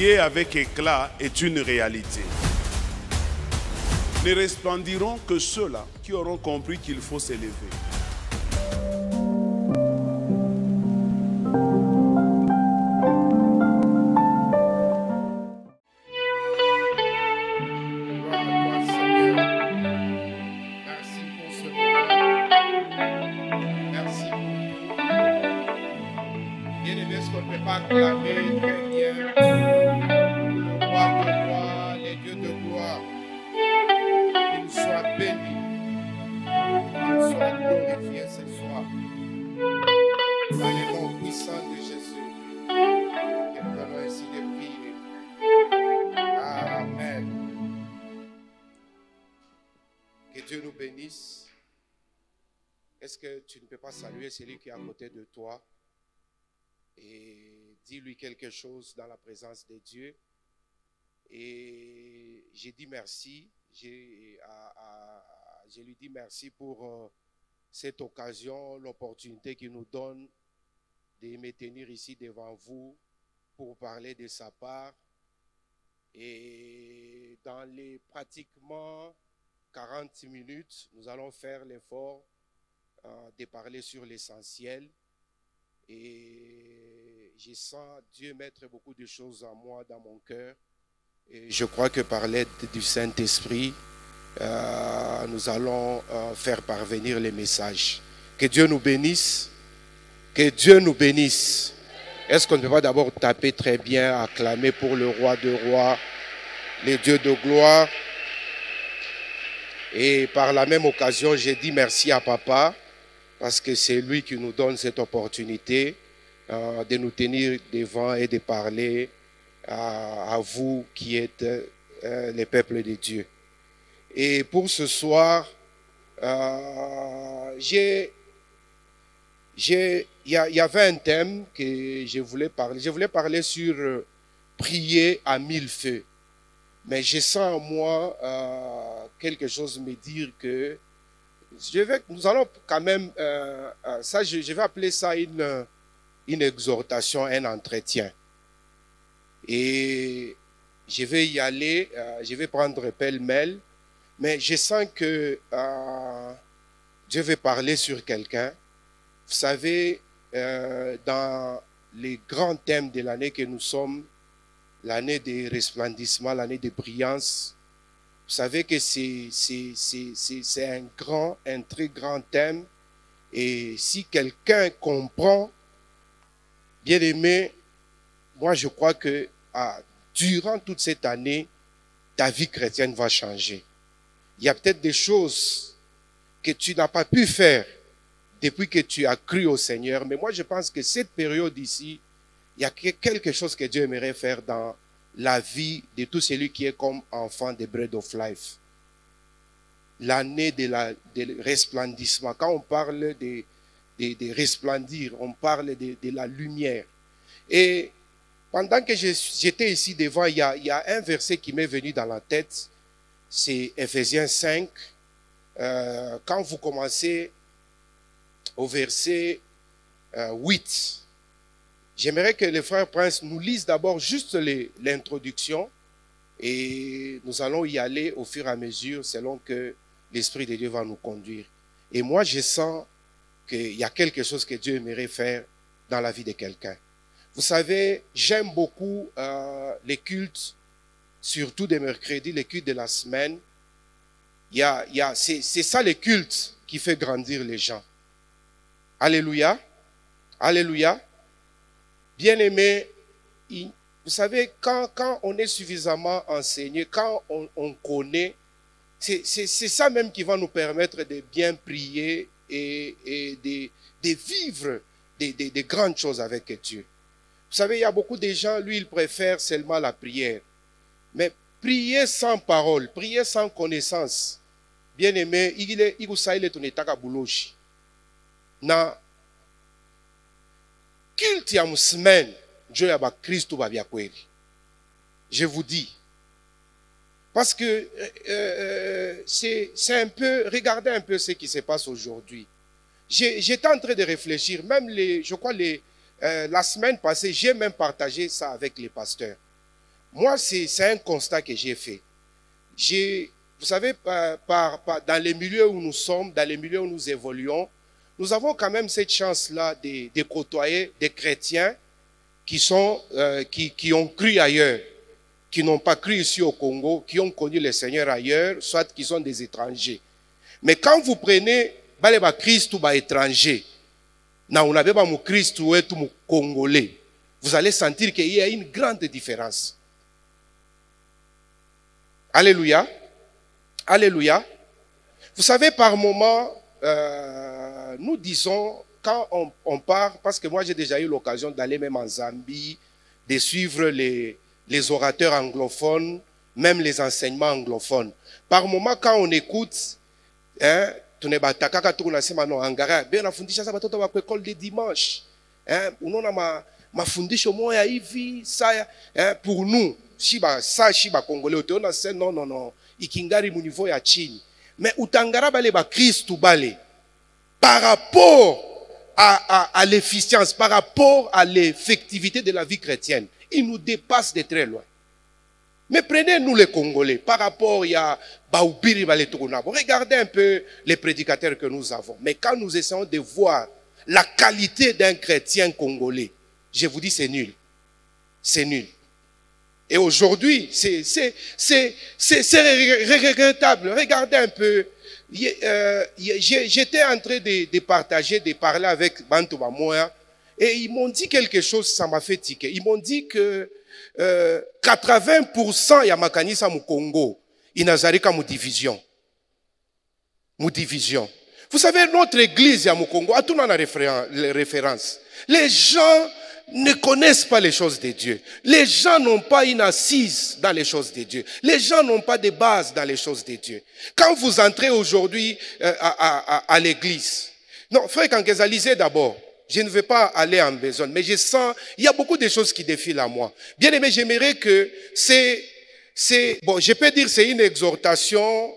briller avec éclat est une réalité. Ne resplendiront que ceux-là qui auront compris qu'il faut s'élever. Est-ce que tu ne peux pas saluer celui qui est à côté de toi et dis-lui quelque chose dans la présence de Dieu? Et j'ai dit merci, je lui dis merci pour cette occasion, l'opportunité qu'il nous donne de me tenir ici devant vous pour parler de sa part. Et dans les pratiquement 40 minutes, nous allons faire l'effort de parler sur l'essentiel. Et je sens Dieu mettre beaucoup de choses en moi, dans mon cœur. Et je crois que par l'aide du Saint-Esprit, nous allons faire parvenir les messages. Que Dieu nous bénisse. Que Dieu nous bénisse. Est-ce qu'on ne peut pas d'abord taper très bien, acclamer pour le roi de rois, les dieux de gloire? Et par la même occasion, j'ai dit merci à Papa, parce que c'est lui qui nous donne cette opportunité de nous tenir devant et de parler à vous qui êtes les peuples de Dieu. Et pour ce soir, il y avait un thème que je voulais parler. Je voulais parler sur prier à mille feux. Mais je sens en moi quelque chose me dire que nous allons quand même, je vais appeler ça une exhortation, un entretien. Et je vais y aller, je vais prendre pêle-mêle, mais je sens que Dieu veut parler sur quelqu'un. Vous savez, dans les grands thèmes de l'année que nous sommes, l'année de resplendissement, l'année de brillance, vous savez que c'est un très grand thème. Et si quelqu'un comprend, bien aimé, moi je crois que durant toute cette année, ta vie chrétienne va changer. Il y a peut-être des choses que tu n'as pas pu faire depuis que tu as cru au Seigneur. Mais moi je pense que cette période ici, il y a quelque chose que Dieu aimerait faire dans la vie de tout celui qui est comme enfant de Bread of Life. L'année de resplendissement. Quand on parle de resplendir, on parle de la lumière. Et pendant que j'étais ici devant, il y a un verset qui m'est venu dans la tête. C'est Ephésiens 5. Quand vous commencez au verset 8, j'aimerais que les frères princes nous lisent d'abord juste l'introduction et nous allons y aller au fur et à mesure selon que l'Esprit de Dieu va nous conduire. Et moi, je sens qu'il y a quelque chose que Dieu aimerait faire dans la vie de quelqu'un. Vous savez, j'aime beaucoup les cultes, surtout des mercredis, les cultes de la semaine. C'est ça les cultes qui fait grandir les gens. Alléluia. Alléluia. Bien-aimé, vous savez, quand on est suffisamment enseigné, quand on connaît, c'est ça même qui va nous permettre de bien prier et de vivre des grandes choses avec Dieu. Vous savez, il y a beaucoup de gens, lui, ils préfèrent seulement la prière. Mais prier sans parole, prier sans connaissance, bien-aimé, il est ton état kabouloshi. Na culte ya semaine, Dieu ya ba Christ ba bia kweli. Je vous dis. Parce que c'est un peu, regardez un peu ce qui se passe aujourd'hui. J'étais en train de réfléchir, même je crois la semaine passée, j'ai même partagé ça avec les pasteurs. Moi, c'est un constat que j'ai fait. Vous savez, dans les milieux où nous sommes, dans les milieux où nous évoluons, nous avons quand même cette chance-là de côtoyer des chrétiens qui ont cru ailleurs, qui n'ont pas cru ici au Congo, qui ont connu le Seigneur ailleurs, soit qui sont des étrangers. Mais quand vous prenez Christ ou étranger, on avait Christ ou Congolais, vous allez sentir qu'il y a une grande différence. Alléluia. Alléluia. Vous savez, par moment, nous disons, quand on part, parce que moi j'ai déjà eu l'occasion d'aller même en Zambie, de suivre les orateurs anglophones, même les enseignements anglophones. Par moment, quand on écoute, école de dimanche, pour nous, shiba congolais, non, ikingari mu niveau ya chini. Mais utangara bale ba Christ bale, par rapport à l'efficience, par rapport à l'effectivité de la vie chrétienne, il nous dépasse de très loin. Mais prenez-nous les Congolais, par rapport à Baoubiri Baletonabo, regardez un peu les prédicateurs que nous avons. Mais quand nous essayons de voir la qualité d'un chrétien congolais, je vous dis c'est nul. C'est nul. Et aujourd'hui, c'est regrettable. Regardez un peu. J'étais en train de partager, de parler avec Bantou Bamoya, et ils m'ont dit quelque chose, ça m'a fait tiquer. Ils m'ont dit que 80% ya makanisa mu Congo, inazarika mu division. Mu division. Vous savez, notre église ya mu Congo, a tout dans la référence. Les gens ne connaissent pas les choses de Dieu. Les gens n'ont pas une assise dans les choses de Dieu. Les gens n'ont pas de base dans les choses de Dieu. Quand vous entrez aujourd'hui à l'église, non, frère Kankeza, lisez d'abord. Je ne vais pas aller en besogne, mais je sens, il y a beaucoup de choses qui défilent à moi. Bien aimé, j'aimerais que bon, je peux dire c'est une exhortation,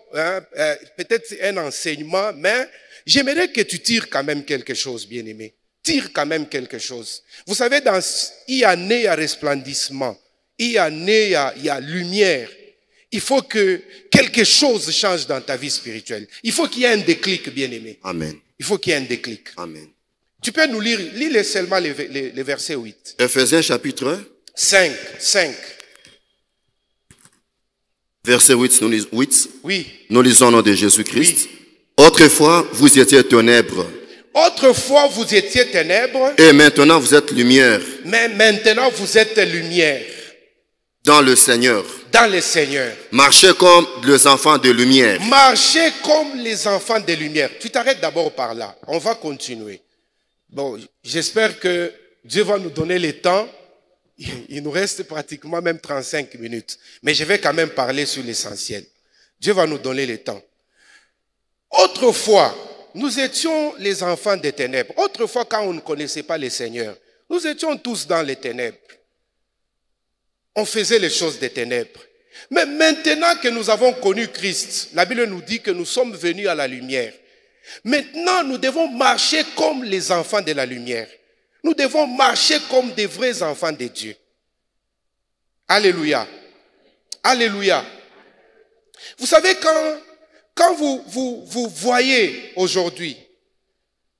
peut-être un enseignement, mais j'aimerais que tu tires quand même quelque chose, bien aimé. Tire quand même quelque chose. Vous savez, il y a né, il y a resplendissement. Il y a né, il y a lumière. Il faut que quelque chose change dans ta vie spirituelle. Il faut qu'il y ait un déclic, bien-aimé. Amen. Il faut qu'il y ait un déclic. Amen. Tu peux nous lire, lis seulement les versets 8. Ephésiens chapitre 5. Verset 8, nous lisons, 8. Oui. Nous lisons au nom de Jésus-Christ. Oui. Autrefois, vous étiez ténèbres. Autrefois, vous étiez ténèbres. Et maintenant, vous êtes lumière. Mais maintenant, vous êtes lumière. Dans le Seigneur. Dans le Seigneur. Marchez comme les enfants de lumière. Marchez comme les enfants de lumière. Tu t'arrêtes d'abord par là. On va continuer. Bon, j'espère que Dieu va nous donner le temps. Il nous reste pratiquement même 35 minutes. Mais je vais quand même parler sur l'essentiel. Dieu va nous donner le temps. Autrefois, nous étions les enfants des ténèbres. Autrefois, quand on ne connaissait pas le Seigneur, nous étions tous dans les ténèbres. On faisait les choses des ténèbres. Mais maintenant que nous avons connu Christ, la Bible nous dit que nous sommes venus à la lumière. Maintenant, nous devons marcher comme les enfants de la lumière. Nous devons marcher comme des vrais enfants de Dieu. Alléluia. Alléluia. Vous savez, quand vous voyez aujourd'hui,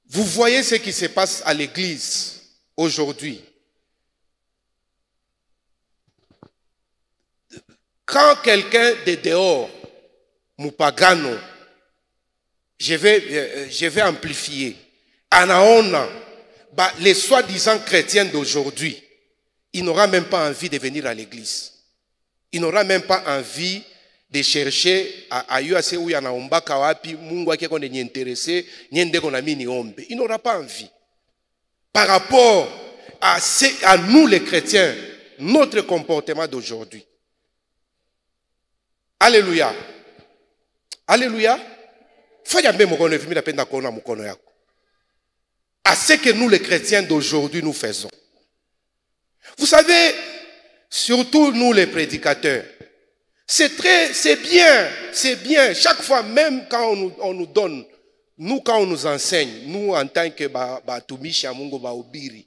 vous voyez ce qui se passe à l'église aujourd'hui. Quand quelqu'un de dehors, Mupagano, je vais amplifier, Anaona, les soi-disant chrétiens d'aujourd'hui, il n'aura même pas envie de venir à l'église. Il n'aura même pas envie de chercher ailleurs où il y en a un bakawapi, mungu qui est intéressé, il n'aura pas envie. Par rapport à nous les chrétiens, notre comportement d'aujourd'hui. Alléluia. Alléluia. À ce que nous les chrétiens d'aujourd'hui nous faisons. Vous savez, surtout nous les prédicateurs, c'est bien. Chaque fois, même quand on nous donne, nous quand on nous enseigne, nous en tant que Batumisha Mungo Baobiri,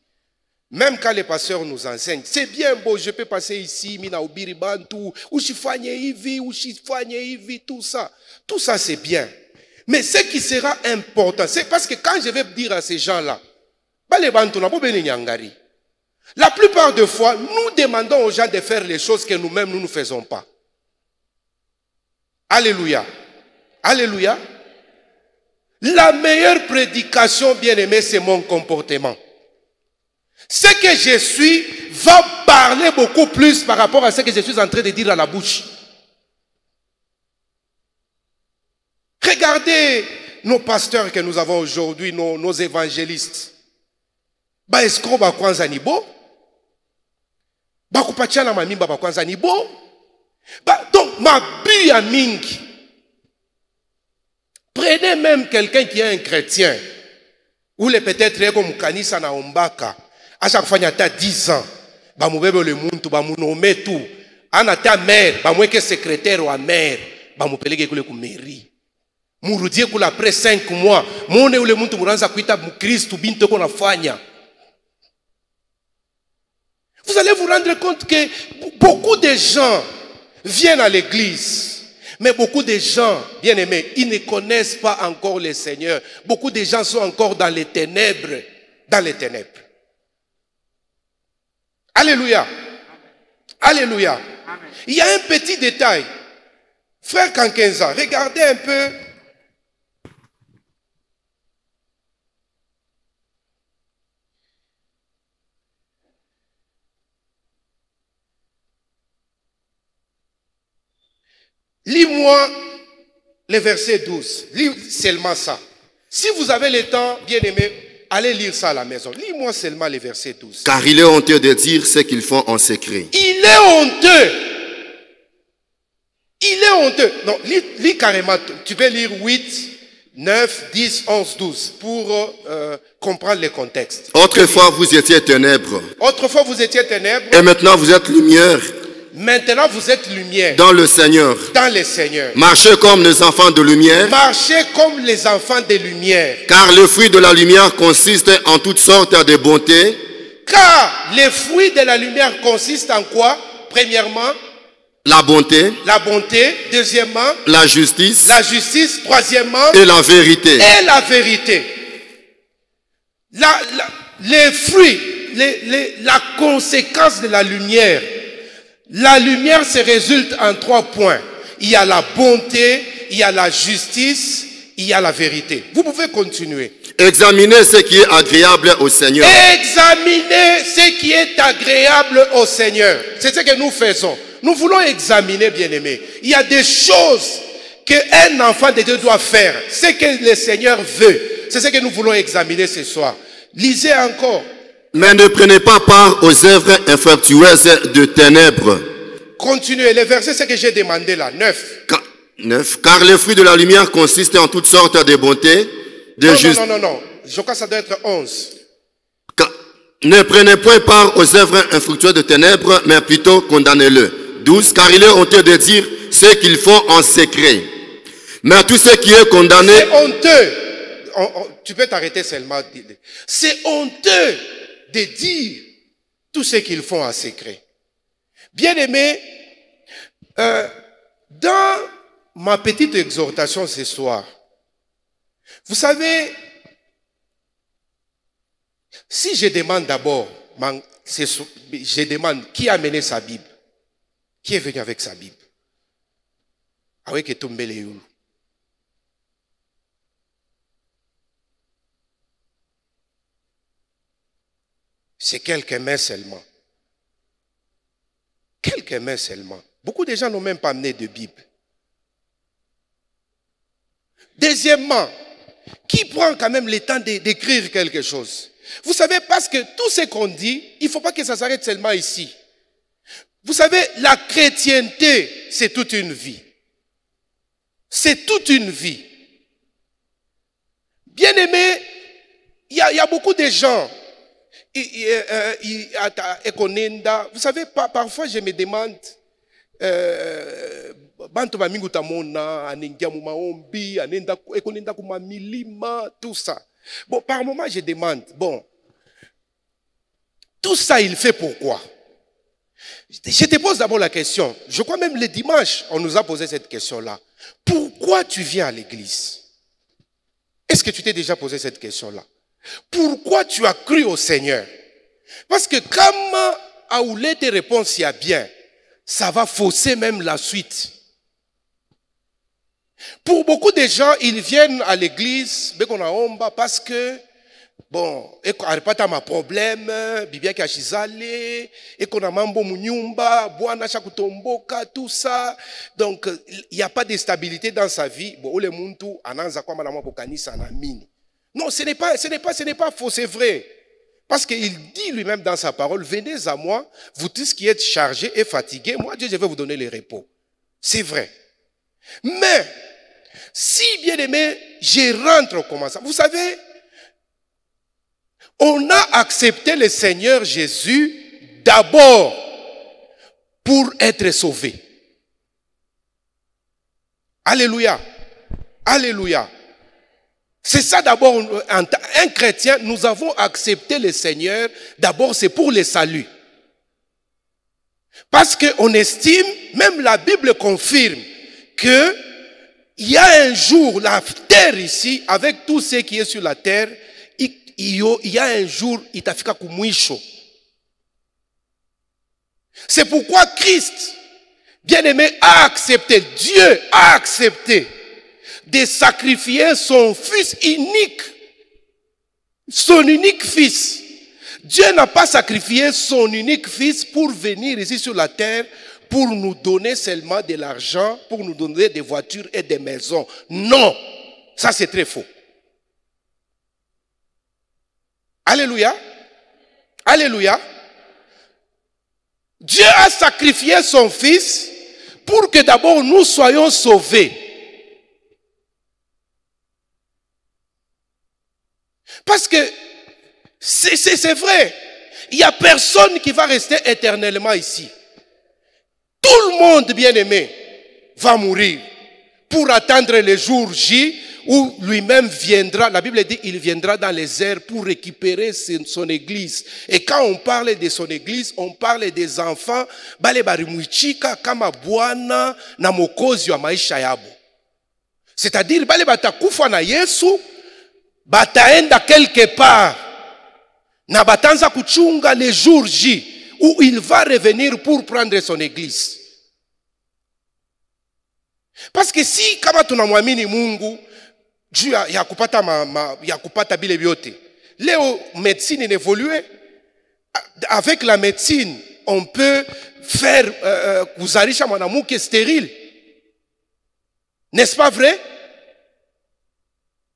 Même quand les pasteurs nous enseignent, c'est bien beau, je peux passer ici, mina ubiri bantu, ushifanye hivi, tout ça. Tout ça c'est bien. Mais ce qui sera important, c'est parce que quand je vais dire à ces gens-là, la plupart des fois, nous demandons aux gens de faire les choses que nous-mêmes nous ne faisons pas. Alléluia. Alléluia. La meilleure prédication, bien-aimé, c'est mon comportement. Ce que je suis va parler beaucoup plus par rapport à ce que je suis en train de dire à la bouche. Regardez nos pasteurs que nous avons aujourd'hui, nos évangélistes. Ba escroc ba kwanza ni bo. Ba kupachana mamimba ba kwanza ni bo. Donc, ma bu à mingi. Prenez même quelqu'un qui est un chrétien. Ou peut-être comme kanisa na ombaka. À chaque fois, il y a 10 ans. Ba moubebe le muntu, ba mounome tout. Anata mère, ba moueke secrétaire ou mère. Ba moupelege kule ku mairie. Mourudie kule après 5 mois. Mone ou le muntu mouranza kuita Christ ou binte qu'on a fanya. Vous allez vous rendre compte que beaucoup de gens viennent à l'église. Mais beaucoup de gens, bien aimés, ils ne connaissent pas encore le Seigneur. Beaucoup de gens sont encore dans les ténèbres. Dans les ténèbres. Alléluia. Alléluia. Amen. Il y a un petit détail. Frère Kankenza, regardez un peu. Lis-moi le verset 12. Lis seulement ça. Si vous avez le temps, bien aimé, allez lire ça à la maison. Lis-moi seulement le verset 12. Car il est honteux de dire ce qu'ils font en secret. Il est honteux. Il est honteux. Non, lis carrément. Tu peux lire 8, 9, 10, 11, 12 pour comprendre le contexte. Autrefois, vous étiez ténèbres. Autrefois, vous étiez ténèbres. Et maintenant, vous êtes lumière. Maintenant, vous êtes lumière. Dans le Seigneur. Dans le Seigneur. Marchez comme les enfants de lumière. Marchez comme les enfants de lumière. Car le fruit de la lumière consiste en toutes sortes de bonté. Car les fruits de la lumière consistent en quoi? Premièrement, la bonté. La bonté. Deuxièmement, la justice. La justice. Troisièmement, et la vérité. Et la vérité. Les fruits, la conséquence de la lumière. La lumière se résulte en 3 points. Il y a la bonté, il y a la justice, il y a la vérité. Vous pouvez continuer. Examinez ce qui est agréable au Seigneur. Examinez ce qui est agréable au Seigneur. C'est ce que nous faisons. Nous voulons examiner, bien-aimés. Il y a des choses qu'un enfant de Dieu doit faire. Ce que le Seigneur veut. C'est ce que nous voulons examiner ce soir. Lisez encore. Mais ne prenez pas part aux œuvres infructueuses de ténèbres. Continuez. Le verset, c'est ce que j'ai demandé là. 9. 9. Car le fruit de la lumière consiste en toutes sortes de bonté, de justice. Non. Je crois que ça doit être 11. Ne prenez point part aux œuvres infructueuses de ténèbres, mais plutôt condamnez-le. 12. Car il est honteux de dire ce qu'ils font en secret. Mais tout ce qui est condamné... C'est honteux. Tu peux t'arrêter seulement. C'est honteux de dire tout ce qu'ils font en secret. Bien-aimé, dans ma petite exhortation ce soir, vous savez, si je demande d'abord, je demande qui a amené sa Bible, qui est venu avec sa Bible, avec Etombeléoulou. C'est quelques mains seulement. Quelques mains seulement. Beaucoup de gens n'ont même pas amené de Bible. Deuxièmement, qui prend quand même le temps d'écrire quelque chose? Vous savez, parce que tout ce qu'on dit, il ne faut pas que ça s'arrête seulement ici. Vous savez, la chrétienté, c'est toute une vie. C'est toute une vie. Bien aimé, il y a beaucoup de gens. Vous savez, parfois je me demande, tout ça. Bon, par moment je demande, bon, Tout ça, il fait pourquoi? Je te pose d'abord la question. Je crois même le dimanche, on nous a posé cette question-là. Pourquoi tu viens à l'église? Est-ce que tu t'es déjà posé cette question-là? Pourquoi tu as cru au Seigneur? Parce que comme Aoulé te répond si bien, ça va fausser même la suite. Pour beaucoup de gens, ils viennent à l'église parce que bon, et qu'on n'a pas ma problème, bibia kachizale, et qu'on a mambo munyumba, boana chakutomboka, tout ça. Donc, il n'y a pas de stabilité dans sa vie. Bon, le muntu ananza kwa malama bokanisa na mini. Non, ce n'est pas faux, c'est vrai. Parce qu'il dit lui-même dans sa parole, venez à moi, vous tous qui êtes chargés et fatigués, moi Dieu, je vais vous donner le repos. C'est vrai. Mais, si bien aimé, je rentre comme ça. Vous savez, on a accepté le Seigneur Jésus d'abord pour être sauvé. Alléluia. Alléluia. C'est ça d'abord, un chrétien, nous avons accepté le Seigneur, d'abord c'est pour le salut. Parce qu'on estime, même la Bible confirme, que il y a un jour, la terre ici, avec tout ce qui est sur la terre, il y a un jour, il t'a fait kumwisho. C'est pourquoi Christ, bien-aimé, a accepté, Dieu a accepté de sacrifier son fils unique, son unique fils. Dieu n'a pas sacrifié son unique fils pour venir ici sur la terre pour nous donner seulement de l'argent, pour nous donner des voitures et des maisons. Non, ça c'est très faux. Alléluia. Alléluia. Dieu a sacrifié son fils pour que d'abord nous soyons sauvés. Parce que c'est vrai, il n'y a personne qui va rester éternellement ici. Tout le monde, bien-aimé, va mourir pour attendre le jour J où lui-même viendra. La Bible dit il viendra dans les airs pour récupérer son église. Et quand on parle de son église, on parle des enfants. C'est-à-dire, bale batakufa na Yesu, bataenda quelque part. Na batanza kuchunga le jour J où il va revenir pour prendre son église. Parce que si kama tunamwamini Mungu juu ya kupata bile biote. Leo médecine évolue. Avec la médecine, on peut faire kuzalisha mwanamuke stérile. N'est-ce pas vrai?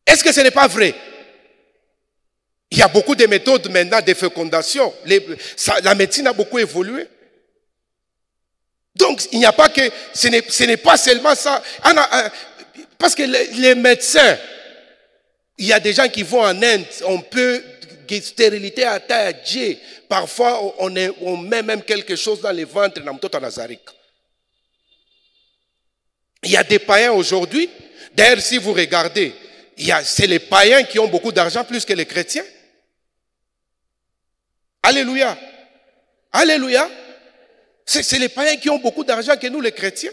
Est-ce que ce n'est pas vrai? Il y a beaucoup de méthodes maintenant de fécondation. La médecine a beaucoup évolué. Donc, il n'y a pas que... Ce n'est pas seulement ça. Parce que les médecins, il y a des gens qui vont en Inde, on peut... Stérilité à taille. Parfois, on met même quelque chose dans les ventres. Il y a des païens aujourd'hui. D'ailleurs, si vous regardez, c'est les païens qui ont beaucoup d'argent plus que les chrétiens. Alléluia. Alléluia. C'est les païens qui ont beaucoup d'argent que nous, les chrétiens.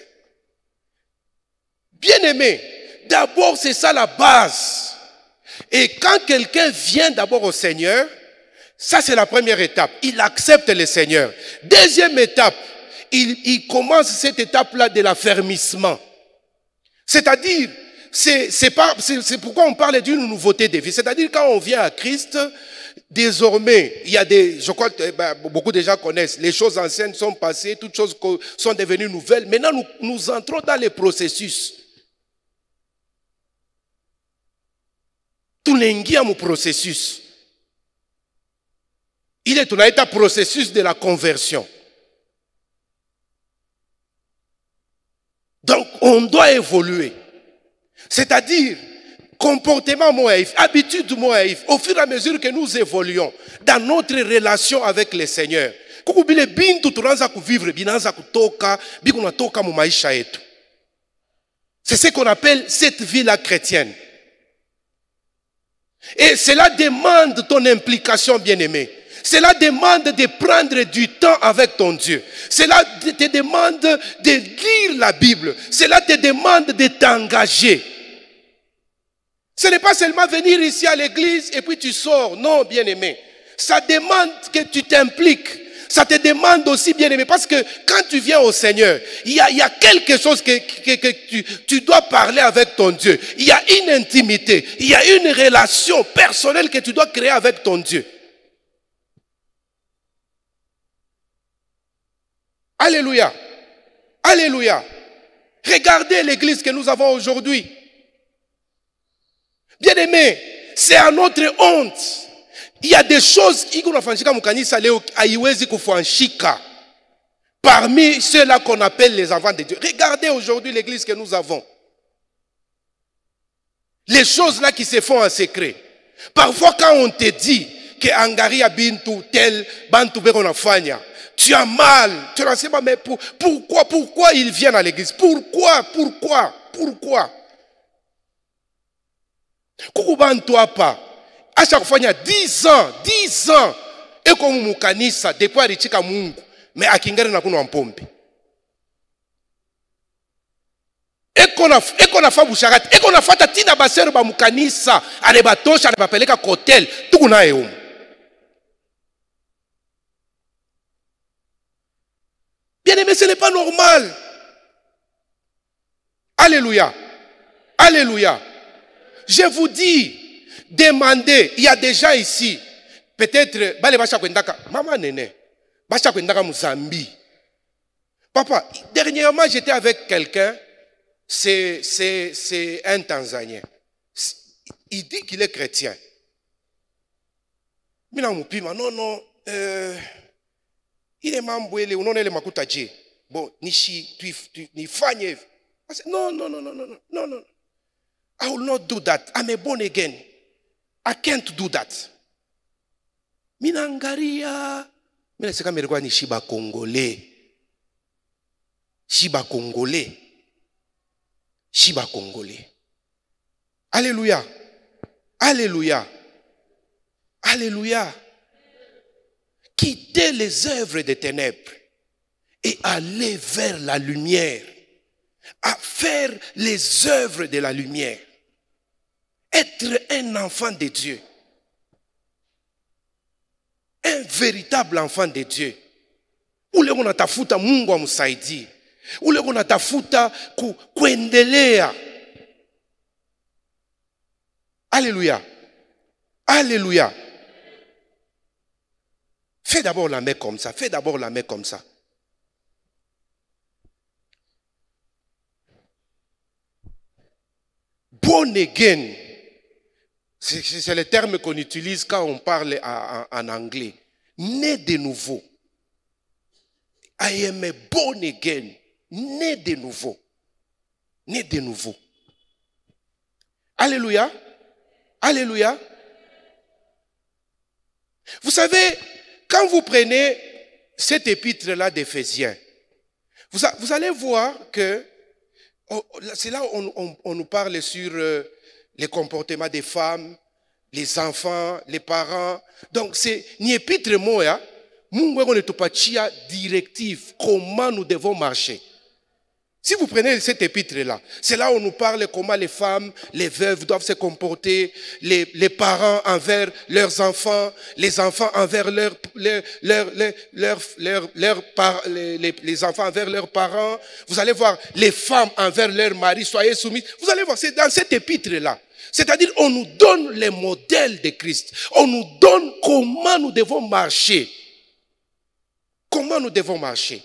Bien-aimés, d'abord, c'est ça la base. Et quand quelqu'un vient d'abord au Seigneur, ça c'est la première étape. Il accepte le Seigneur. Deuxième étape, il commence cette étape-là de l'affermissement. C'est-à-dire, c'est pourquoi on parle d'une nouveauté de vie. C'est-à-dire, quand on vient à Christ, désormais, il y a je crois que beaucoup de gens connaissent, les choses anciennes sont passées, toutes choses sont devenues nouvelles. Maintenant, nous entrons dans les processus. Tunaingia mu processus. Il est un processus de la conversion. Donc, on doit évoluer. C'est-à-dire, comportement moïf, habitude moïf, au fur et à mesure que nous évoluons dans notre relation avec le Seigneur. C'est ce qu'on appelle cette vie-là chrétienne. Et cela demande ton implication, bien-aimé. Cela demande de prendre du temps avec ton Dieu. Cela te demande de lire la Bible. Cela te demande de t'engager. Ce n'est pas seulement venir ici à l'église et puis tu sors. Non, bien-aimé. Ça demande que tu t'impliques. Ça te demande aussi, bien-aimé, parce que quand tu viens au Seigneur, il y a quelque chose que tu dois parler avec ton Dieu. Il y a une intimité. Il y a une relation personnelle que tu dois créer avec ton Dieu. Alléluia. Alléluia. Regardez l'église que nous avons aujourd'hui. Bien-aimé, c'est à notre honte. Il y a des choses parmi ceux-là qu'on appelle les enfants de Dieu. Regardez aujourd'hui l'église que nous avons. Les choses là qui se font en secret. Parfois quand on te dit que Angaria Bintu tel Bantu Beronafanya, tu as mal. Tu ne sais pas, mais pourquoi ils viennent à l'église? Pourquoi? Kukubantu pas. À chaque fois, il y a 10 ans. Et comme Mukanisa, depuis Arichika Mungu, mais à Kingere n'a pas pompe. Et qu'on a fait Boucharat, et qu'on a fait Tina Basser ba Mukanisa, à les bateaux, à les papeleka cotel, tout na eum. Bien aimé, ce n'est pas normal. Alléluia. Alléluia. Je vous dis, demandez, il y a des gens ici, peut-être, maman néné, Mozambique. Papa, dernièrement, j'étais avec quelqu'un, c'est un Tanzanien. Il dit qu'il est chrétien. Non, il est mambouélé, ou non, il est makutaji. Bon, nishi, ni fanye. Non. I will not do that. I'm a born again. I can't do that. Minangaria. Mina seka merikwa ni Shiba Congolais. Shiba Congolais. Alléluia. Alléluia. Alléluia. Quitter les œuvres des ténèbres et aller vers la lumière. À faire les œuvres de la lumière. Être un enfant de Dieu. Un véritable enfant de Dieu. Ule unatafuta Mungu amsaidie. Ule unatafuta kuendelea. Alléluia. Alléluia. Fais d'abord la main comme ça. Fais d'abord la main comme ça. Born again. C'est le terme qu'on utilise quand on parle en anglais. Né de nouveau. I am a born again. Né de nouveau. Né de nouveau. Alléluia. Alléluia. Vous savez, quand vous prenez cet épître-là d'Éphésiens, vous allez voir que c'est là où on nous parle sur les comportements des femmes, les enfants, les parents. Donc c'est ni épître moya, Mungu on est directive comment nous devons marcher. Si vous prenez cet épître-là, c'est là où on nous parle comment les femmes, les veuves doivent se comporter, les parents envers leurs enfants, les enfants envers les enfants envers leurs parents. Vous allez voir les femmes envers leurs maris, soyez soumis. Vous allez voir, c'est dans cet épître-là. C'est-à-dire, on nous donne les modèles de Christ. On nous donne comment nous devons marcher. Comment nous devons marcher.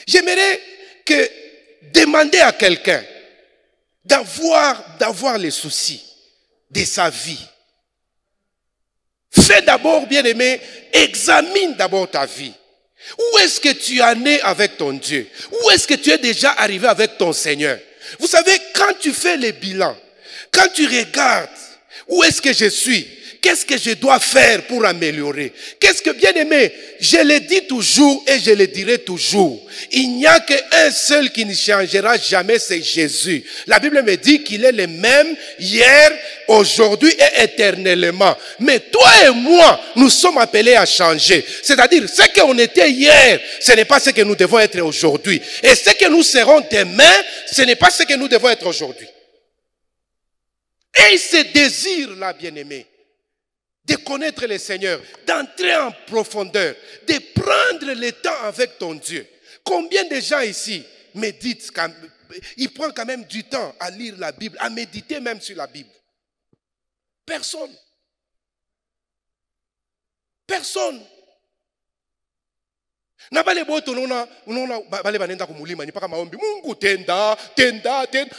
J'aimerais que demander à quelqu'un d'avoir les soucis de sa vie. Fais d'abord, bien-aimé, examine d'abord ta vie. Où est-ce que tu en es avec ton Dieu? Où est-ce que tu es déjà arrivé avec ton Seigneur? Vous savez, quand tu fais les bilans, quand tu regardes où est-ce que je suis, qu'est-ce que je dois faire pour améliorer? Qu'est-ce que, bien aimé, je le dis toujours et je le dirai toujours. Il n'y a qu'un seul qui ne changera jamais, c'est Jésus. La Bible me dit qu'il est le même hier, aujourd'hui et éternellement. Mais toi et moi, nous sommes appelés à changer. C'est-à-dire, ce qu'on était hier, ce n'est pas ce que nous devons être aujourd'hui. Et ce que nous serons demain, ce n'est pas ce que nous devons être aujourd'hui. Et ce désir-là, bien-aimé, de connaître le Seigneur, d'entrer en profondeur, de prendre le temps avec ton Dieu. Combien de gens ici méditent, ils prennent quand même du temps à lire la Bible, à méditer même sur la Bible? Personne. Personne. Na bale boto unaona bale banenda kumulima ni paka maombi Mungu tenda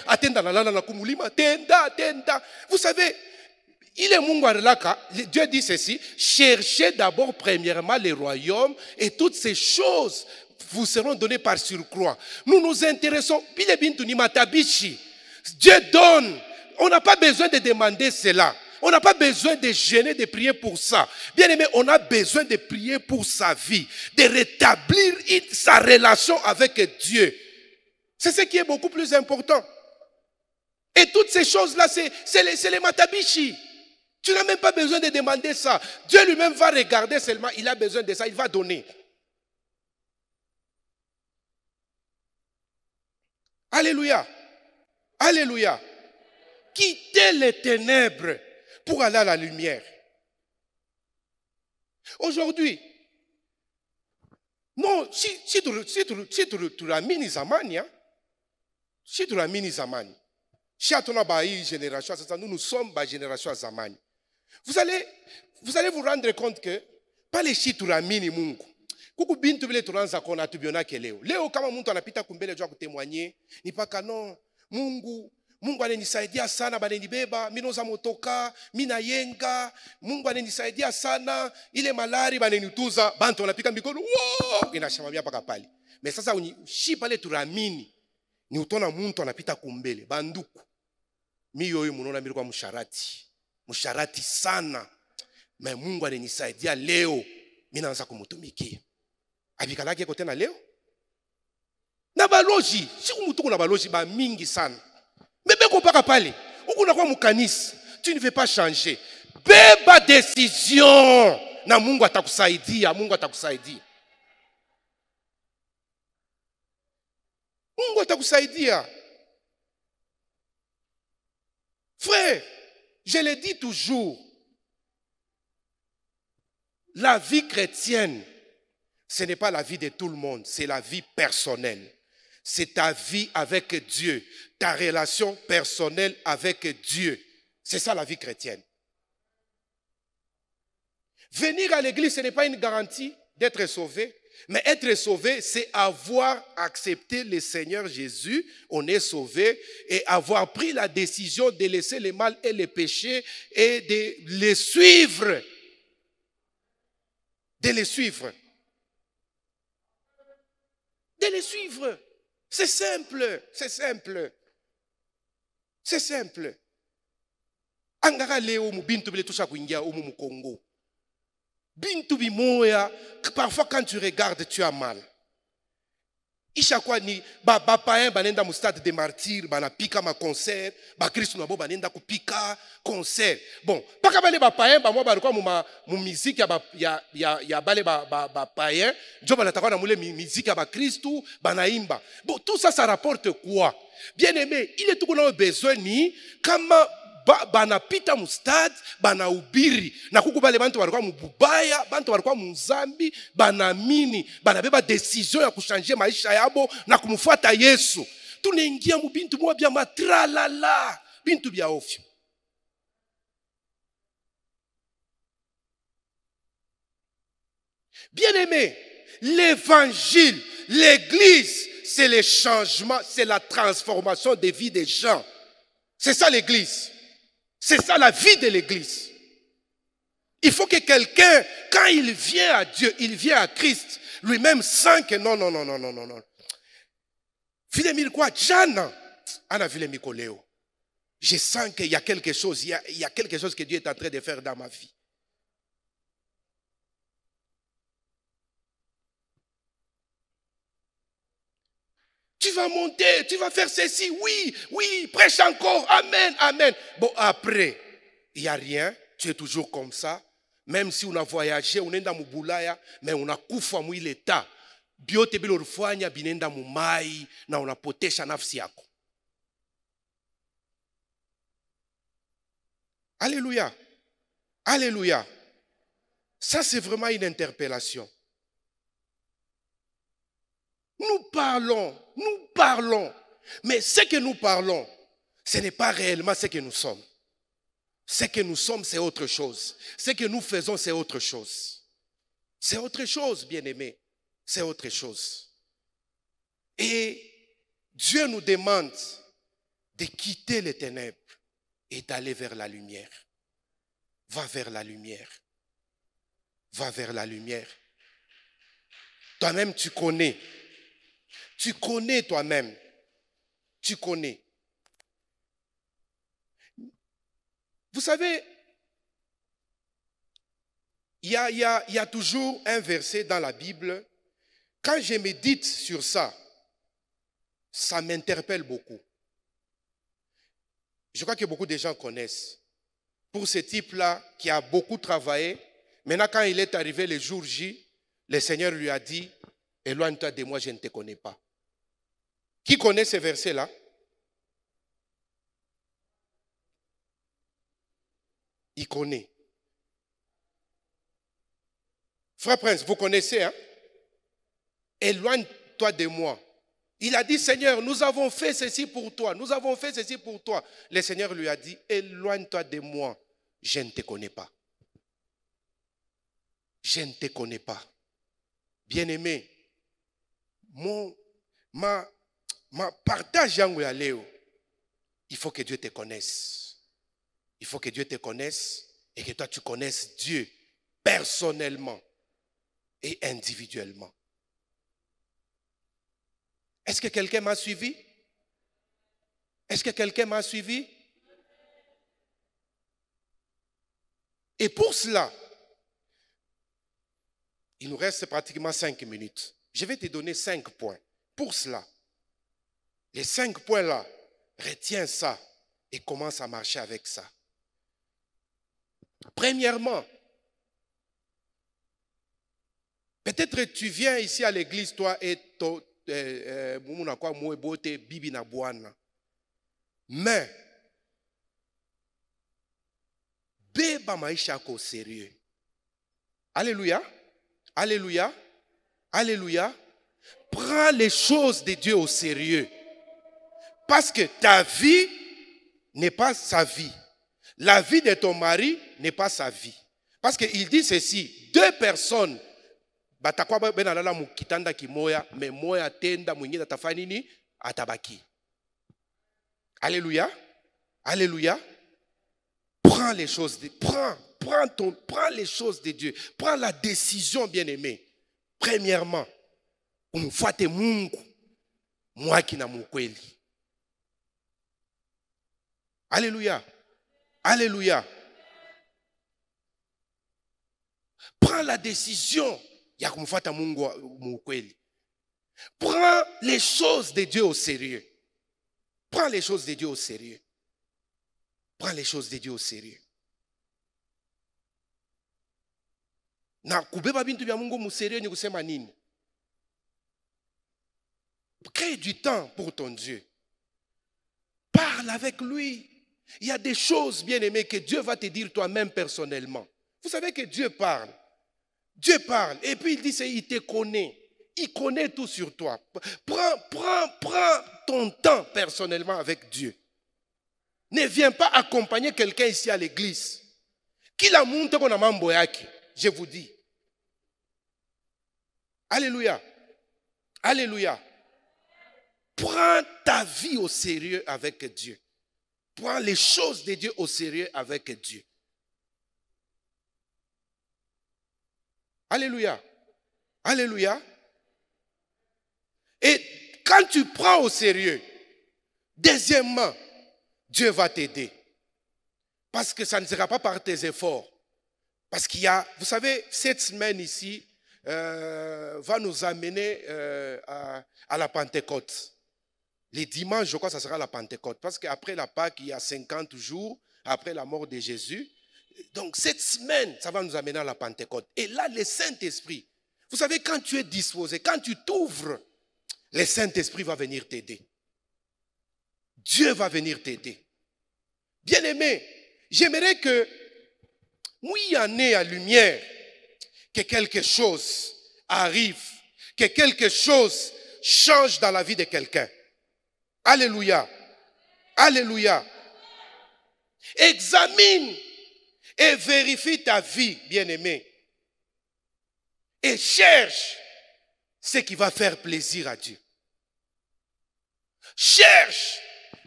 atenda na kumulima tenda. Vous savez, il est Mungu arelaka. Dieu dit ceci: cherchez d'abord premièrement le royaume et toutes ces choses vous seront données par surcroît. Nous nous intéressons bile bintu ni matabishi. Dieu donne. On n'a pas besoin de demander cela. On n'a pas besoin de gêner, de prier pour ça. Bien aimé, on a besoin de prier pour sa vie, de rétablir sa relation avec Dieu. C'est ce qui est beaucoup plus important. Et toutes ces choses-là, c'est les matabishi. Tu n'as même pas besoin de demander ça. Dieu lui-même va regarder seulement, il a besoin de ça, il va donner. Alléluia. Alléluia. Quittez les ténèbres pour aller à la lumière. Aujourd'hui, non, si tu ramènes zamani, si tu ramènes zamani, si tu as une génération, nous sommes la génération zamani. Vous allez vous rendre compte que pas les si tu ramènes mungu. Kuku bintu bile turanza kona tubiona ke leo. Leo kama mtu anapita kumbele jua kutemwanye, ni paka no Mungu ananisaidia sana, banenibeba, minoza motoka, mina yenga, Mungu ananisaidia sana, ile malari banenituza, bantu wanapika mikono, wow, inashamamia paka pale. Mais sasa shi pale turamini, ni utona muntu anapita kumbele, banduku. Yoyo munona miri kwa musharati sana. Mais Mungu ananisaidia leo, mina anza kumutumikia. Abikalake kote na leo? Na baloji, si kumutuku na baloji ba mingi sana. Mais beko paka pale, ukuna kwa mukanisi, tu ne veux pas changer. Beba décision, na Mungu atakusaidia, Mungu atakusaidia. Mungu atakusaidia. Frère, je le dis toujours, la vie chrétienne, ce n'est pas la vie de tout le monde, c'est la vie personnelle. C'est ta vie avec Dieu, ta relation personnelle avec Dieu. C'est ça la vie chrétienne. Venir à l'église, ce n'est pas une garantie d'être sauvé. Mais être sauvé, c'est avoir accepté le Seigneur Jésus, on est sauvé, et avoir pris la décision de laisser le mal et le péché et de les suivre. De les suivre. De les suivre. C'est simple, c'est simple. C'est simple. Angara leo mubintu bile tusha kuingia umu mu Congo. Bintu bimoya, parfois quand tu regardes, tu as mal. Ishakwa ni païen banenda mu stade de martyrs, bana pika ma concert, ba Christ nabo banenda kupika concert. Bon, paka bale païen ba mo balikuwa mu musique ya bale païen, njo banatakwa na mule musique ya ba Christu banaimba. Bon, tout ça ça rapporte quoi? Bien aimé, il est tout qu'on a besoin ni kama banapita mu stade banahubiri na kuku bale bantu walikuwa mububaya, bantu walikuwa muzambi, banamini, banabeba decision ya kuchanger maisha yabo na kumfuata Yesu. Tunaingia mu bintu mwa bya matralala, bintu bya ofyo. Bien aimé, l'évangile, l'église, c'est le changement, c'est la transformation des vies des gens. C'est ça l'église. C'est ça la vie de l'église. Il faut que quelqu'un, quand il vient à Dieu, il vient à Christ, lui-même sent que non. Vile mil quoi, Jana, ana vile mikoleo. Je sens qu'il y a quelque chose, il y a quelque chose que Dieu est en train de faire dans ma vie. Tu vas monter, tu vas faire ceci, oui, oui, prêche encore, amen, amen. Bon, après, il n'y a rien, tu es toujours comme ça. Même si on a voyagé, on est dans Mubulaya, mais on a kufa mou l'état. Biote bilo rufanya binenda mumai, na on a potesha nafsi yako. Alléluia. Alléluia. Ça, c'est vraiment une interpellation. Nous parlons. Mais ce que nous parlons, ce n'est pas réellement ce que nous sommes. Ce que nous sommes, c'est autre chose. Ce que nous faisons, c'est autre chose. C'est autre chose, bien-aimés. C'est autre chose. Et Dieu nous demande de quitter les ténèbres et d'aller vers la lumière. Va vers la lumière. Va vers la lumière. Toi-même, tu connais. Tu connais toi-même. Tu connais. Vous savez, il y a toujours un verset dans la Bible. Quand je médite sur ça, ça m'interpelle beaucoup. Je crois que beaucoup de gens connaissent. Pour ce type-là, qui a beaucoup travaillé, maintenant quand il est arrivé le jour J, le Seigneur lui a dit, éloigne-toi de moi, je ne te connais pas. Qui connaît ce verset-là? Il connaît. Frère Prince, vous connaissez, hein? Éloigne-toi de moi. Il a dit, Seigneur, nous avons fait ceci pour toi. Nous avons fait ceci pour toi. Le Seigneur lui a dit, éloigne-toi de moi. Je ne te connais pas. Je ne te connais pas. Bien-aimé, ma partage yangu ya leo, il faut que Dieu te connaisse. Il faut que Dieu te connaisse et que toi tu connaisses Dieu personnellement et individuellement. Est-ce que quelqu'un m'a suivi? Est-ce que quelqu'un m'a suivi? Et pour cela, il nous reste pratiquement 5 minutes. Je vais te donner 5 points. Pour cela, les 5 points-là, retiens ça et commence à marcher avec ça. Premièrement, peut-être tu viens ici à l'église, toi, et mais beba maisha yako au sérieux. Alléluia. Alléluia. Alléluia. Prends les choses de Dieu au sérieux. Parce que ta vie n'est pas sa vie. La vie de ton mari n'est pas sa vie. Parce qu'il dit ceci, 2 personnes batakwa benalala mukitanda kimoya mais moya tenda mwingine atafanya nini? Atabaki. Alléluia. Alléluia. Prends les choses de prends les choses de Dieu. Prends la décision, bien-aimé. Premièrement, umfuate Mungu mwaki na mukweli. Alléluia. Alléluia. Prends la décision. Prends les choses de Dieu au sérieux. Prends les choses de Dieu au sérieux. Prends les choses de Dieu au sérieux. Na kubeba bintu bya Mungu mu sérieux ni kusema nini? Crée du temps pour ton Dieu. Parle avec lui. Il y a des choses, bien aimées, que Dieu va te dire toi-même personnellement. Vous savez que Dieu parle. Dieu parle. Et puis il dit, il te connaît. Il connaît tout sur toi. Prends ton temps personnellement avec Dieu. Ne viens pas accompagner quelqu'un ici à l'église. Kila muntu kona mambo yake, je vous dis. Alléluia. Alléluia. Prends ta vie au sérieux avec Dieu. Prends les choses de Dieu au sérieux avec Dieu. Alléluia. Alléluia. Et quand tu prends au sérieux, deuxièmement, Dieu va t'aider. Parce que ça ne sera pas par tes efforts. Parce qu'il y a, vous savez, cette semaine ici va nous amener à la Pentecôte. Les dimanches, je crois que ça sera la Pentecôte. Parce qu'après la Pâque, il y a 50 jours, après la mort de Jésus. Donc cette semaine, ça va nous amener à la Pentecôte. Et là, le Saint-Esprit, vous savez, quand tu es disposé, quand tu t'ouvres, le Saint-Esprit va venir t'aider. Dieu va venir t'aider. Bien-aimé, j'aimerais que, oui, il y en ait à lumière, que quelque chose arrive, que quelque chose change dans la vie de quelqu'un. Alléluia. Alléluia. Examine et vérifie ta vie, bien-aimé. Et cherche ce qui va faire plaisir à Dieu. Cherche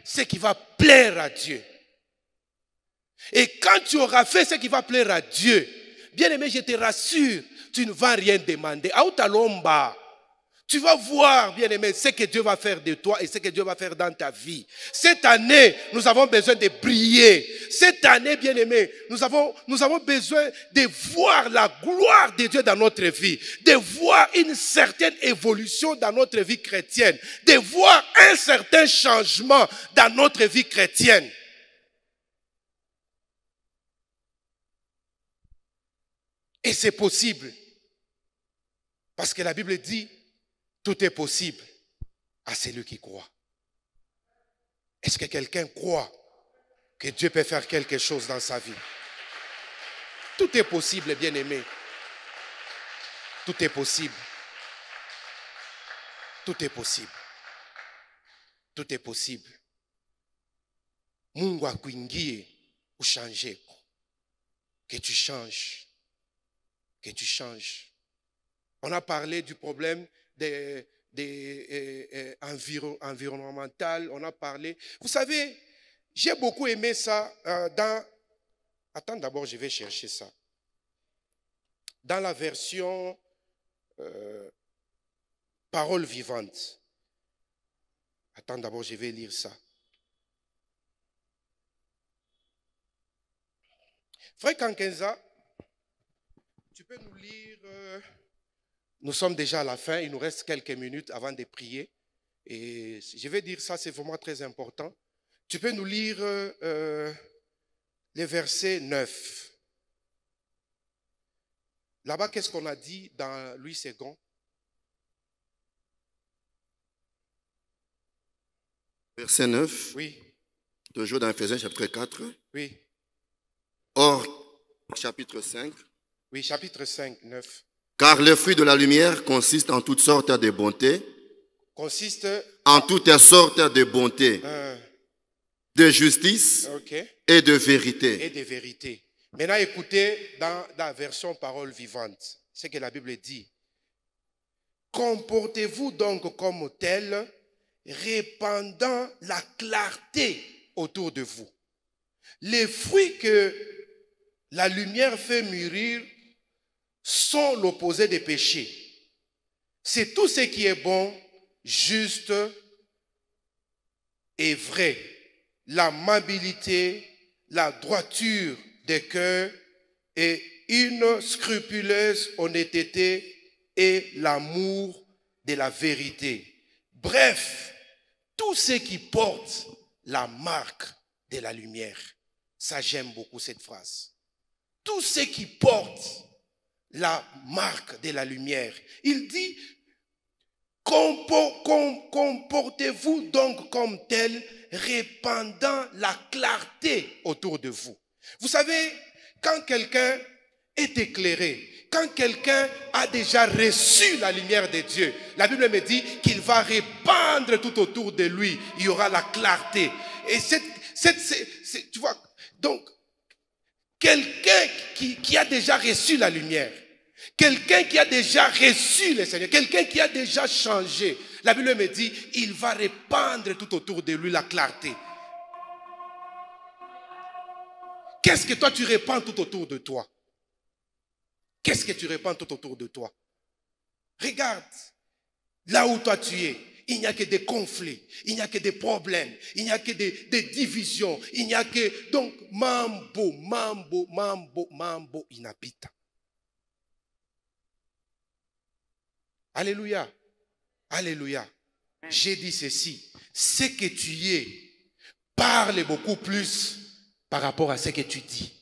ce qui va plaire à Dieu. Et quand tu auras fait ce qui va plaire à Dieu, bien-aimé, je te rassure, tu ne vas rien demander. Aoutalomba. Tu vas voir, bien-aimé, ce que Dieu va faire de toi et ce que Dieu va faire dans ta vie. Cette année, nous avons besoin de briller. Cette année, bien-aimé, nous avons besoin de voir la gloire de Dieu dans notre vie, de voir une certaine évolution dans notre vie chrétienne, de voir un certain changement dans notre vie chrétienne. Et c'est possible. Parce que la Bible dit, tout est possible à celui qui croit. Est-ce que quelqu'un croit que Dieu peut faire quelque chose dans sa vie? Tout est possible, bien-aimé. Tout est possible. Tout est possible. Tout est possible. Mungu akuingie ushanje. Que tu changes. Que tu changes. On a parlé du problème environnemental, on a parlé. Vous savez, j'ai beaucoup aimé ça dans... Attends, d'abord, je vais chercher ça. Dans la version Parole vivante. Attends, d'abord, je vais lire ça. Frère Kankenza, tu peux nous lire... Nous sommes déjà à la fin, il nous reste quelques minutes avant de prier. Et je vais dire ça, c'est vraiment très important. Tu peux nous lire les versets 9. Là-bas, qu'est-ce qu'on a dit dans Louis II? Verset 9. Oui. Toujours dans Ephésiens chapitre 4. Oui. Or, chapitre 5. Oui, chapitre 5, 9. Car le fruit de la lumière consiste en toutes sortes de bonté. Consiste en toutes sortes de bonté, de justice et de vérité. Et de vérité. Maintenant, écoutez dans la version Parole vivante, ce que la Bible dit. Comportez-vous donc comme tel, répandant la clarté autour de vous. Les fruits que la lumière fait mûrir sont l'opposé des péchés. C'est tout ce qui est bon, juste et vrai. L'amabilité, la droiture des cœurs et une scrupuleuse honnêteté et l'amour de la vérité. Bref, tout ce qui porte la marque de la lumière. Ça, j'aime beaucoup cette phrase. Tout ce qui porte la marque de la lumière. Il dit, comportez-vous donc comme tel, répandant la clarté autour de vous. Vous savez, quand quelqu'un est éclairé, quand quelqu'un a déjà reçu la lumière de Dieu, la Bible me dit qu'il va répandre tout autour de lui. Il y aura la clarté. Et tu vois, donc, quelqu'un qui a déjà reçu la lumière, quelqu'un qui a déjà reçu le Seigneur, quelqu'un qui a déjà changé, la Bible me dit, il va répandre tout autour de lui la clarté. Qu'est-ce que toi tu répands tout autour de toi? Qu'est-ce que tu répands tout autour de toi? Regarde, là où toi tu es, il n'y a que des conflits, il n'y a que des problèmes, il n'y a que des divisions, il n'y a que... Donc, mambo inapita. Alléluia. Alléluia. J'ai dit ceci. Ce que tu es, parle beaucoup plus par rapport à ce que tu dis.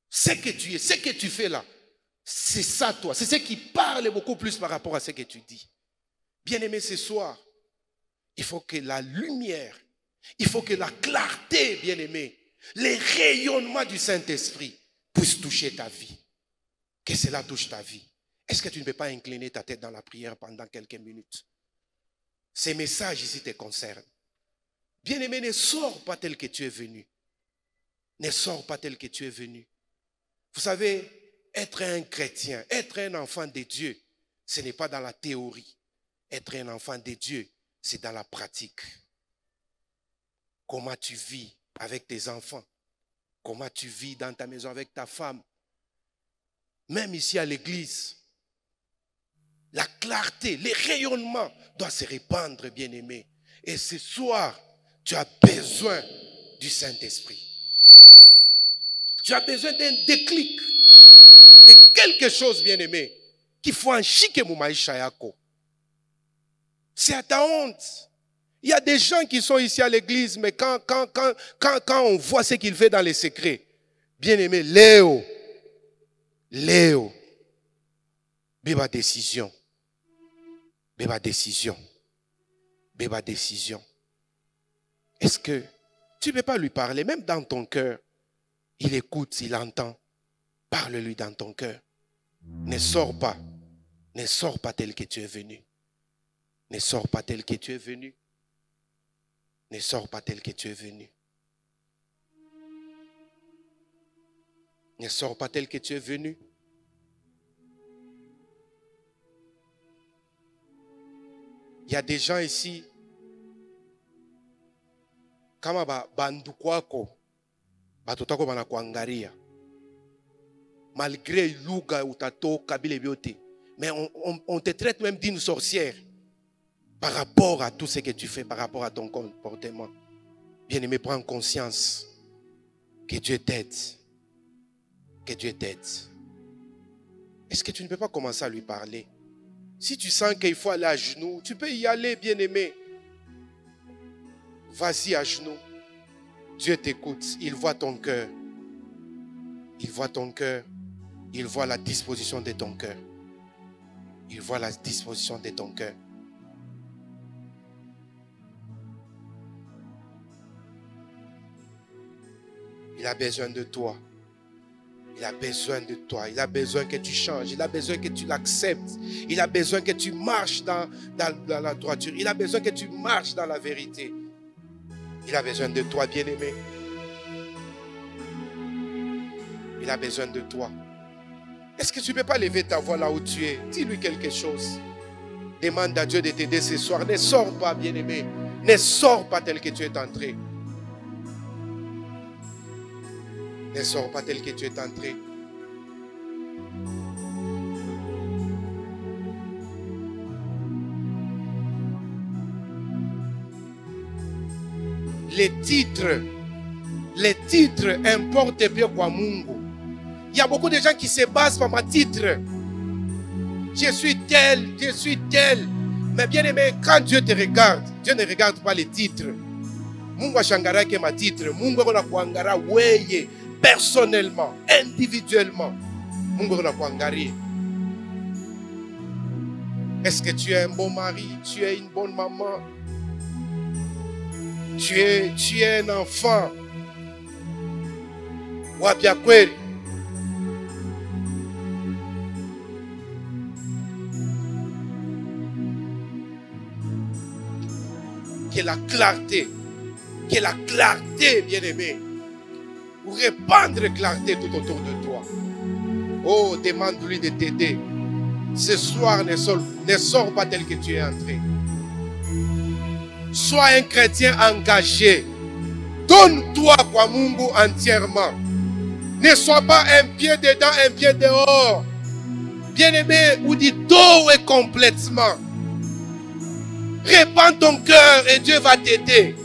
Ce que tu es, ce que tu fais là, c'est ça toi. C'est ce qui parle beaucoup plus par rapport à ce que tu dis. Bien-aimé, ce soir, il faut que la lumière, il faut que la clarté, bien-aimé, les rayonnements du Saint-Esprit puissent toucher ta vie. Que cela touche ta vie. Est-ce que tu ne peux pas incliner ta tête dans la prière pendant quelques minutes? Ces messages ici te concernent. Bien-aimé, ne sors pas tel que tu es venu. Ne sors pas tel que tu es venu. Vous savez, être un chrétien, être un enfant de Dieu, ce n'est pas dans la théorie. Être un enfant de Dieu, c'est dans la pratique. Comment tu vis avec tes enfants? Comment tu vis dans ta maison avec ta femme? Même ici à l'église, la clarté, les rayonnements doivent se répandre, bien-aimé. Et ce soir, tu as besoin du Saint-Esprit. Tu as besoin d'un déclic, de quelque chose, bien-aimé, qu'il faut en chiquer mon maïcha yako. C'est à ta honte. Il y a des gens qui sont ici à l'église, mais quand on voit ce qu'il fait dans les secrets, bien-aimé, Léo, béba décision. Béba décision. Béba décision. Est-ce que tu ne peux pas lui parler, même dans ton cœur? Il écoute, il entend. Parle-lui dans ton cœur. Ne sors pas. Ne sors pas tel que tu es venu. Ne sors pas tel que tu es venu. Ne sors pas tel que tu es venu. Ne sors pas tel que tu es venu. Il y a des gens ici, kama bandu kwako, batotako banakuangalia. Malgré luga utatoka bile biote, mais on te traite même d'une sorcière par rapport à tout ce que tu fais, par rapport à ton comportement. Bien-aimé, prends conscience que Dieu t'aide. Que Dieu t'aide. Est-ce que tu ne peux pas commencer à lui parler? Si tu sens qu'il faut aller à genoux, tu peux y aller, bien-aimé. Vas-y à genoux. Dieu t'écoute. Il voit ton cœur. Il voit ton cœur. Il voit la disposition de ton cœur. Il voit la disposition de ton cœur. Il a besoin de toi. Il a besoin de toi. Il a besoin que tu changes. Il a besoin que tu l'acceptes. Il a besoin que tu marches dans la droiture. Il a besoin que tu marches dans la vérité. Il a besoin de toi, bien-aimé. Il a besoin de toi. Est-ce que tu ne peux pas lever ta voix là où tu es? Dis-lui quelque chose. Demande à Dieu de t'aider ce soir. Ne sors pas, bien-aimé. Ne sors pas tel que tu es entré. Ne sors pas tel que tu es entré. Les titres importent bien quoi Mungu. Il y a beaucoup de gens qui se basent par ma titre. Je suis tel. Mais bien aimé, quand Dieu te regarde, Dieu ne regarde pas les titres. Mungu ashangara ke ma titre. Mungu akona kuangara weye. Personnellement, individuellement, Mungu anakuangalia. Est-ce que tu es un bon mari? Tu es une bonne maman? Tu es un enfant? Wabia kweli? Que la clarté, bien-aimé, pour répandre clarté tout autour de toi. Oh, demande-lui de t'aider. Ce soir, ne sors pas tel que tu es entré. Sois un chrétien engagé. Donne-toi kwa Mungu entièrement. Ne sois pas un pied dedans, un pied dehors. Bien-aimé, ou dit tout est complètement. Répands ton cœur et Dieu va t'aider.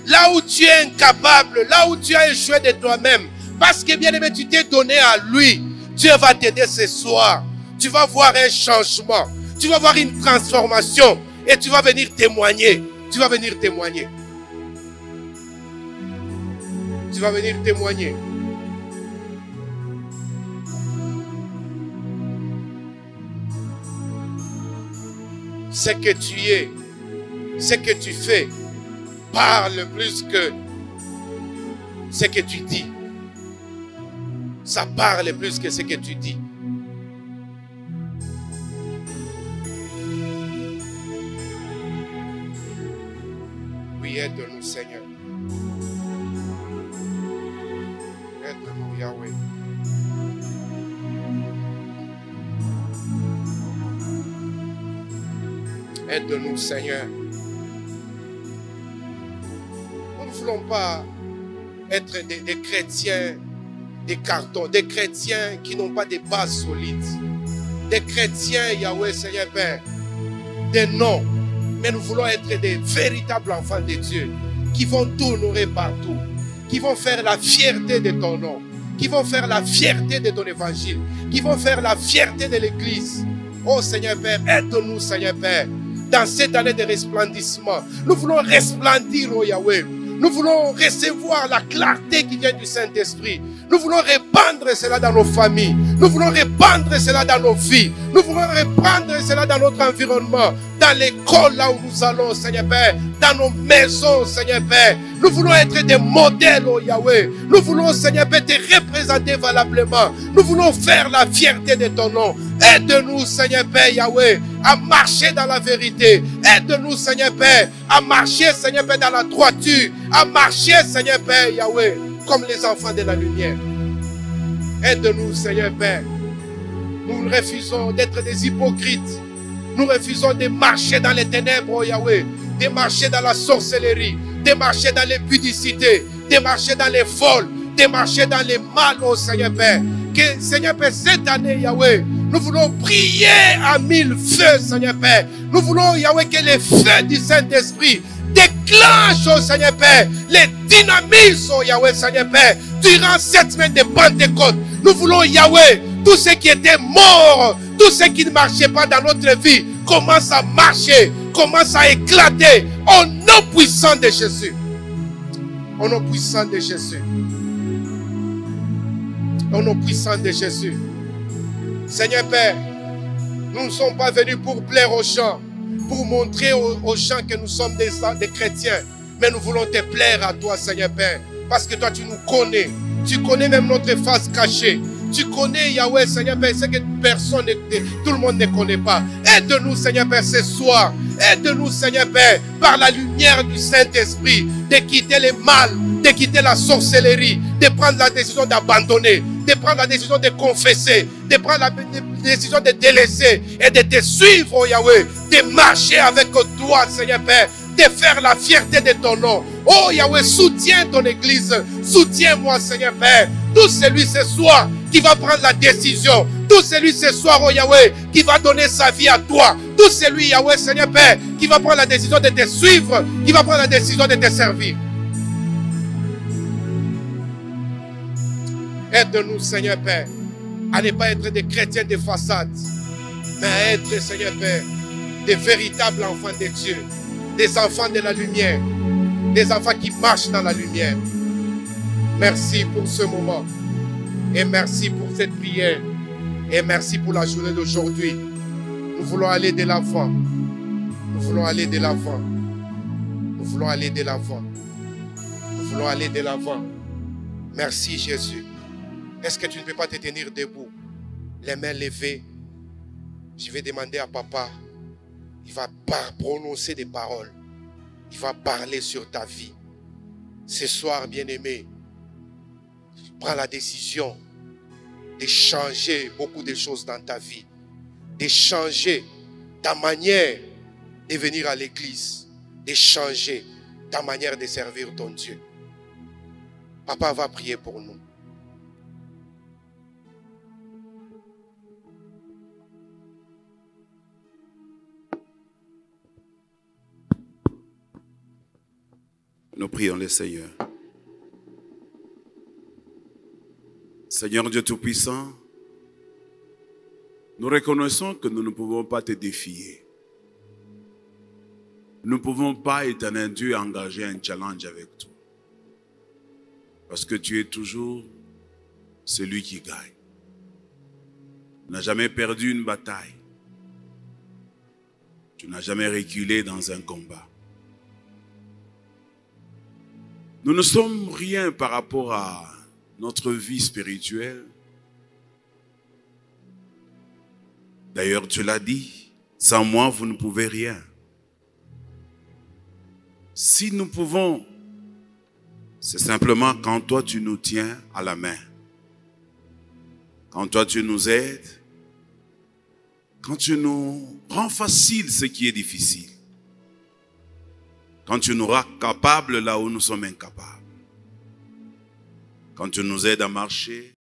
Là où tu es incapable, là où tu as échoué de toi-même, parce que bien-aimé, tu t'es donné à lui, Dieu va t'aider ce soir. Tu vas voir un changement, tu vas voir une transformation et tu vas venir témoigner. Tu vas venir témoigner. Tu vas venir témoigner. Ce que tu es, ce que tu fais, parle plus que ce que tu dis. Ça parle plus que ce que tu dis. Oui, aide-nous, Seigneur. Aide-nous, Yahweh. Aide-nous, Seigneur. Nous ne voulons pas être des chrétiens, des cartons, des chrétiens qui n'ont pas de bases solides. Des chrétiens, Yahweh, Seigneur Père, des noms. Mais nous voulons être des véritables enfants de Dieu qui vont t'honorer partout, qui vont faire la fierté de ton nom, qui vont faire la fierté de ton évangile, qui vont faire la fierté de l'Église. Oh Seigneur Père, aide-nous, Seigneur Père, dans cette année de resplendissement. Nous voulons resplendir, oh Yahweh. Nous voulons recevoir la clarté qui vient du Saint-Esprit. Nous voulons répandre cela dans nos familles. Nous voulons répandre cela dans nos vies. Nous voulons répandre cela dans notre environnement. Dans l'école là où nous allons, Seigneur Père. Dans nos maisons, Seigneur Père. Nous voulons être des modèles, oh Yahweh. Nous voulons, Seigneur Père, te représenter valablement. Nous voulons faire la fierté de ton nom. Aide-nous, Seigneur Père, Yahweh, à marcher dans la vérité. Aide-nous, Seigneur Père, à marcher, Seigneur Père, dans la droiture. À marcher, Seigneur Père, Yahweh, comme les enfants de la lumière. Aide-nous, Seigneur Père. Nous refusons d'être des hypocrites. Nous refusons de marcher dans les ténèbres, oh Yahweh. De marcher dans la sorcellerie. De marcher dans l'impudicité. De marcher dans les vols. De marcher dans les mal, oh Seigneur Père. Que, Seigneur Père, cette année, Yahweh, nous voulons prier à 1000 feux, Seigneur Père. Nous voulons, Yahweh, que les feux du Saint-Esprit déclenchent, oh Seigneur Père, les dynamisent, oh Yahweh, Seigneur Père, durant cette semaine de Pentecôte. Nous voulons, Yahweh, tout ce qui était mort, tout ce qui ne marchait pas dans notre vie, commence à marcher, commence à éclater au nom puissant de Jésus. Au nom puissant de Jésus. Au nom puissant de Jésus. Seigneur Père, nous ne sommes pas venus pour plaire aux gens, pour montrer aux gens que nous sommes des chrétiens. Mais nous voulons te plaire à toi, Seigneur Père. Parce que toi, tu nous connais. Tu connais même notre face cachée. Tu connais, Yahweh, Seigneur Père, ce que personne, tout le monde ne connaît pas. Aide-nous, Seigneur Père, ce soir. Aide-nous, Seigneur Père, par la lumière du Saint-Esprit, de quitter le mal, de quitter la sorcellerie, de prendre la décision d'abandonner, de prendre la décision de confesser, de prendre la décision de délaisser et de te suivre, oh Yahweh, de marcher avec toi, Seigneur Père, de faire la fierté de ton nom. Oh Yahweh, soutiens ton église, soutiens-moi, Seigneur Père. Tout celui ce soir qui va prendre la décision, tout celui ce soir, oh Yahweh, qui va donner sa vie à toi, tout celui, Yahweh, Seigneur Père, qui va prendre la décision de te suivre, qui va prendre la décision de te servir. Aide-nous, Seigneur Père, à ne pas être des chrétiens de façade, mais à être, Seigneur Père, des véritables enfants de Dieu, des enfants de la lumière, des enfants qui marchent dans la lumière. Merci pour ce moment, et merci pour cette prière, et merci pour la journée d'aujourd'hui. Nous voulons aller de l'avant, nous voulons aller de l'avant, nous voulons aller de l'avant, nous voulons aller de l'avant. Merci Jésus. Est-ce que tu ne peux pas te tenir debout, les mains levées? Je vais demander à papa, il va prononcer des paroles, il va parler sur ta vie. Ce soir, bien-aimé, prends la décision de changer beaucoup de choses dans ta vie, de changer ta manière de venir à l'église, de changer ta manière de servir ton Dieu. Papa va prier pour nous. Nous prions le Seigneur. Seigneur Dieu Tout-Puissant, nous reconnaissons que nous ne pouvons pas te défier. Nous ne pouvons pas, éternel Dieu, engager un challenge avec toi. Parce que tu es toujours celui qui gagne. Tu n'as jamais perdu une bataille. Tu n'as jamais reculé dans un combat. Nous ne sommes rien par rapport à notre vie spirituelle. D'ailleurs, tu l'as dit, sans moi, vous ne pouvez rien. Si nous pouvons, c'est simplement quand toi tu nous tiens à la main. Quand toi tu nous aides. Quand tu nous rends facile ce qui est difficile. Quand tu nous rends capables là où nous sommes incapables. Quand tu nous aides à marcher